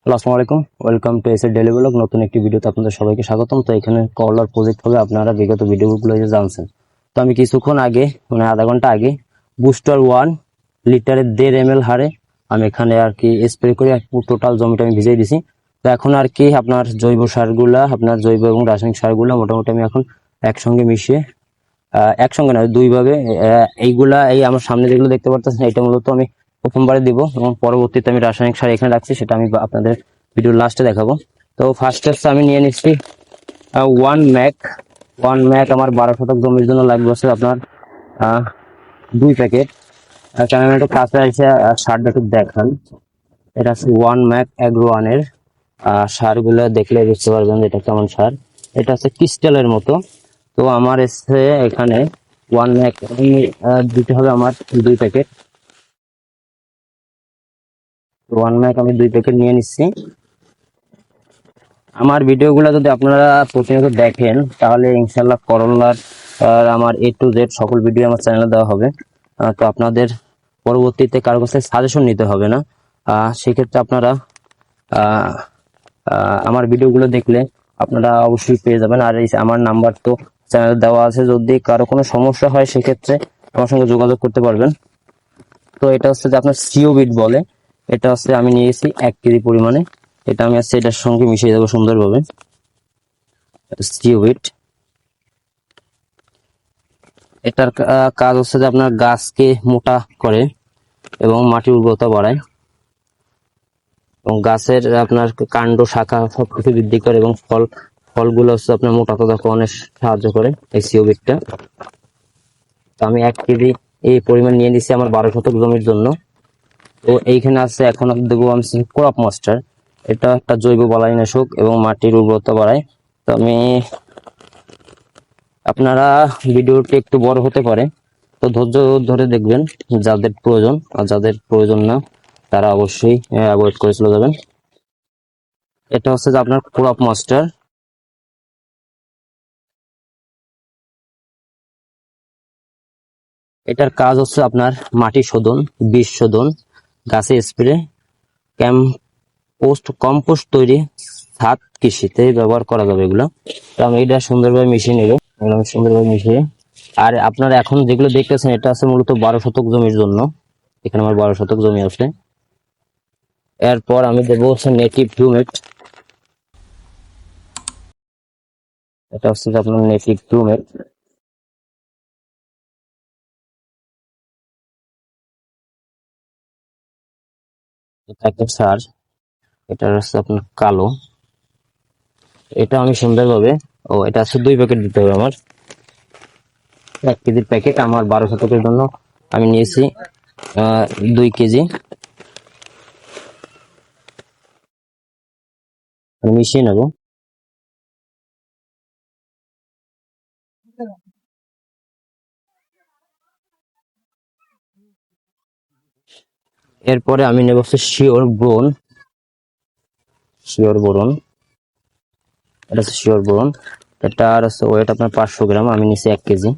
Hello, আসসালামু আলাইকুম। Welcome to SA daily blog. নতুন একটি ভিডিওতে আপনাদের সবাইকে স্বাগতম। তো এখানে করলার প্রজেক্ট হবে, আপনারা বিগত ভিডিওগুলো যে জানছেন। তো আমি কিছুক্ষণ আগে মানে আধা ঘন্টা আগে বুস্টার 1 লিটারের 1.5 ml হারে আমি এখানে আর কি স্প্রে করে টোটাল জমিটা আমি ভিজিয়ে দিছি। তো এখন আর কি আপনার জৈব সারগুলা, আপনার জৈব এবং রাসায়নিক সারগুলা মোটামুটি আমি এখন একসঙ্গে মিশিয়ে একসঙ্গে না, দুই ভাগে এই আমার সামনে যেগুলো দেখতে পারতেছেন এটা মূলত আমি প্রথমবারে দিব, এবং পরবর্তীতে আমি রাসায়নিক সার এখানে রাখছি, সেটা আমি আপনাদের ভিডিওর লাস্টে দেখাবো। তো ফার্স্ট স্টেপস আমি নিয়ে নিচ্ছি 1 ম্যাক। 1 ম্যাক আমার 12 শতক জমির জন্য লাগবে হচ্ছে আপনার 2 প্যাকেট। আমি একটু কাছে এসে সারটা একটু দেখান। এটা হচ্ছে 1 ম্যাক অ্যাগ্রো 1 এর সারগুলো দেখলে বুঝতে পারবেন যে এটা কেমন সার। এটা হচ্ছে ক্রিস্টালের মতো। তো আমার এসে এখানে 1 ম্যাক দিতে হবে আমার 2 প্যাকেট। 1 ম্যাক আমি 2 প্যাকেট নিয়ে নিচ্ছি। আমার ভিডিওগুলো যদি আপনারা প্রতিনিয়ত দেখেন তাহলে ইনশাল্লাহ করল্লার আমার A to Z সকল ভিডিও আমার চ্যানেলে দেওয়া হবে। তো আপনাদের পরবর্তীতে কারো কাছে সাজেশন নিতে হবে না। সেক্ষেত্রে আপনারা আহ, আমার ভিডিওগুলো দেখলে আপনারা অবশ্যই পেয়ে যাবেন। আর এই আমার নাম্বার তো চ্যানেলে দেওয়া আছে, যদি কারো কোনো সমস্যা হয় সেক্ষেত্রে আমার সঙ্গে যোগাযোগ করতে পারবেন। তো এটা হচ্ছে যে আপনার সিও বিট বলে। এটা হচ্ছে আমি নিয়েছি 1 কেজি পরিমাণে। এটা আমি আজকে এটার সঙ্গে মিশিয়ে দেবো সুন্দরভাবে। সিও বিট, এটার কাজ হচ্ছে যে আপনার গাছকে মোটা করে এবং মাটির উর্বরতা বাড়ায়, এবং গাছের আপনার কাণ্ড শাখা সবকিছু বৃদ্ধি করে, এবং ফলগুলো হচ্ছে আপনার মোটা তাজা অনেক সাহায্য করে এই সিও বিটটা। তো আমি 1 কেজি এই পরিমাণ নিয়ে নিচ্ছি আমার 12 শতক জমির জন্য। তো এইখানে আছে, এখন দেবো আমি ক্রপ মাস্টার। এটা একটা জৈব বালাইনাশক এবং মাটির উর্বরতা বাড়ায়। তো আমি আপনারা ভিডিওটি একটু বড় হতে পারে, তো ধৈর্য ধরে দেখবেন। যাদের প্রয়োজন আর যাদের প্রয়োজন না তারা অবশ্যই অ্যাভয়েড করে চলে যাবেন। এটা হচ্ছে যে আপনার ক্রপ মাস্টার। এটার কাজ হচ্ছে আপনার মাটি শোধন, বীজ শোধন, গাছে স্প্রে, কম্পোস্ট তৈরি, ছাদ কৃষিতে ব্যবহার করা যাবে এগুলো। তো আমি এটা সুন্দরভাবে মিশিয়ে নেব, একদম সুন্দরভাবে মিশিয়ে। আর আপনারা এখন যেগুলো দেখতেছেন এটা আছে মূলত 12 শতক জমির জন্য। এখানে আমার 12 শতক জমি আছে। এরপর আমি দেবো হচ্ছে নেটিভ হিউমেট। এটা হচ্ছে যে আপনার নেটিভ হিউমেট। এটা একটা সার। এটা হচ্ছে আপনার কালো। এটা আমি সুন্দরভাবে, এটা হচ্ছে 2 প্যাকেট দিতে হবে আমার। 1 কেজির প্যাকেট আমার 12 শতকের জন্য আমি নিয়েছি 2 কেজি। আমি মিশিয়ে নেব। এরপরে আমি নেব হচ্ছে শিওর বোরন। এটা হচ্ছে শিওর বোরন। এটার হচ্ছে ওয়েট আপনার 500 গ্রাম, আমি নিচ্ছি 1 কেজি।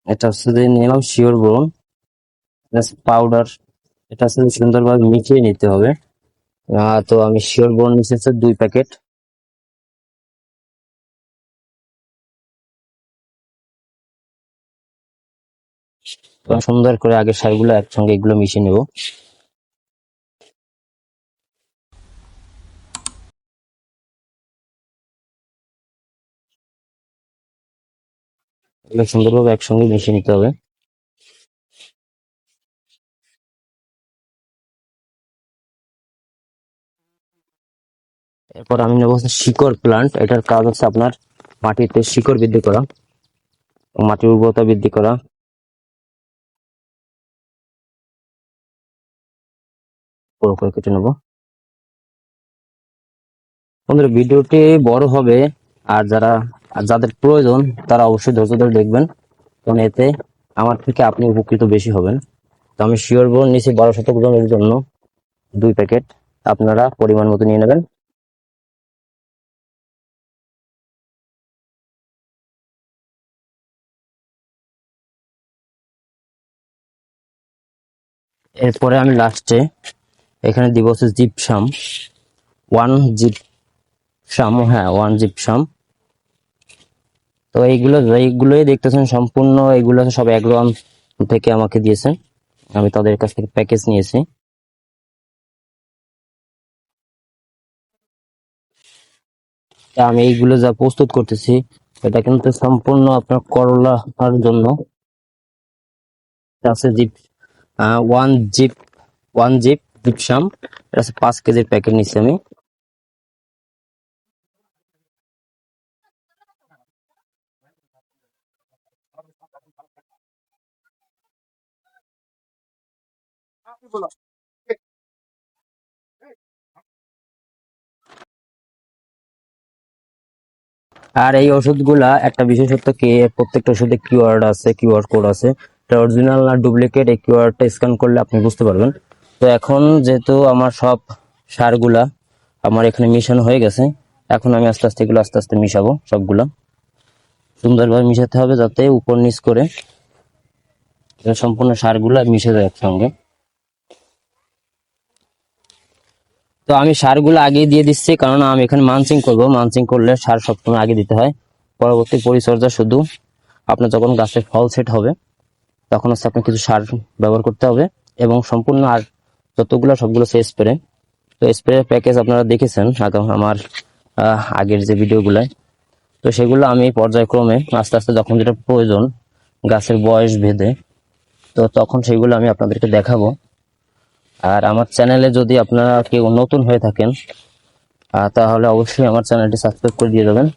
এটা হচ্ছে যে নিলাম শিওর বোরন পাউডার। এটা হচ্ছে যে সুন্দরভাবে মিশিয়ে নিতে হবে। তো আমি শিওর বোরন নিচ্ছি হচ্ছে 2 প্যাকেট। সুন্দর করে আগে সারগুলো একসঙ্গে এগুলো মিশিয়ে নেব। এগুলো সুন্দরভাবে একসঙ্গে মিশিয়ে নিতে হবে। এরপর আমি নেবো হচ্ছে শিকড় প্লান্ট। এটার কাজ হচ্ছে আপনার মাটিতে শিকড় বৃদ্ধি করা এবং মাটির উর্বরতা বৃদ্ধি করা। পুরো করে কেটে নেবো। বন্ধুরা, ভিডিওটি বড় হবে, আর যাদের প্রয়োজন তারা অবশ্যই ধৈর্য ধরে দেখবেন, কারণ এতে আমার থেকে আপনি উপকৃত বেশি হবেন। তো আমি শিওর বোন নিয়েছি 12 শতক জমির জন্য 2 প্যাকেট। আপনারা পরিমাণ মতো নিয়ে নেবেন। এরপরে আমি লাস্টে এখানে দিব হচ্ছে জিপসাম, 1 জিপসাম, হ্যাঁ 1 জিপসাম। তো এইগুলোই দেখতেছেন সম্পূর্ণ, এইগুলো সব অ্যাগ্রোয়াম থেকে আমাকে দিয়েছে, আমি তাদের কাছ থেকে প্যাকেজ নিয়েছি। তা আমি এইগুলো যা প্রস্তুত করতেছি এটা কিন্তু সম্পূর্ণ আপনার করলার জন্য। এটা আছে জিপ, 1 জিপ, 1 জিপ জিপসাম, এটা আছে 5 কেজির প্যাকেট নিচ্ছি আমি। আর এই ওষুধগুলা একটা বিশেষত্ব কি, প্রত্যেকটা ওষুধে কিউআর আছে, কিউআর কোড আছে, এটা অরিজিনাল না ডুপ্লিকেট এই কিউআরটা স্ক্যান করলে আপনি বুঝতে পারবেন। তো এখন যেহেতু আমার সব সারগুলা আমার এখানে মিশানো হয়ে গেছে, এখন আমি আস্তে আস্তে এগুলো আস্তে আস্তে মিশাবো, সবগুলা সুন্দরভাবে মিশাতে হবে যাতে উপর নিচ করে সম্পূর্ণ সারগুলা মিশে যায় একসঙ্গে। তো আমি সারগুলো আগেই দিয়ে দিচ্ছি, কারণ আমি এখানে মালচিং করব, মালচিং করলে সার সবসময় আগে দিতে হয়। পরবর্তী পরিচর্যা শুধু আপনার যখন গাছের ফল সেট হবে তখন হচ্ছে আপনার কিছু সার ব্যবহার করতে হবে, এবং সম্পূর্ণ আর যতগুলো সবগুলো হচ্ছে স্প্রে। তো স্প্রে প্যাকেজ আপনারা দেখেছেন আমার আগের যে ভিডিওগুলো, তো সেগুলো আমি পর্যায়ক্রমে আস্তে আস্তে যখন যেটা প্রয়োজন গাছের বয়স ভেদে, তো তখন সেগুলো আমি আপনাদেরকে দেখাবো। আর আমার চ্যানেলে যদি আপনারা কেউ নতুন হয়ে থাকেন তাহলে অবশ্যই আমার চ্যানেলটি সাবস্ক্রাইব করে দিয়ে দেবেন,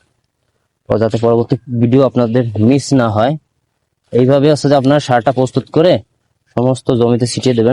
ও যাতে পরবর্তী ভিডিও আপনাদের মিস না হয়। এইভাবে হচ্ছে যে আপনারা সারটা প্রস্তুত করে সমস্ত জমিতে ছিটিয়ে দেবেন।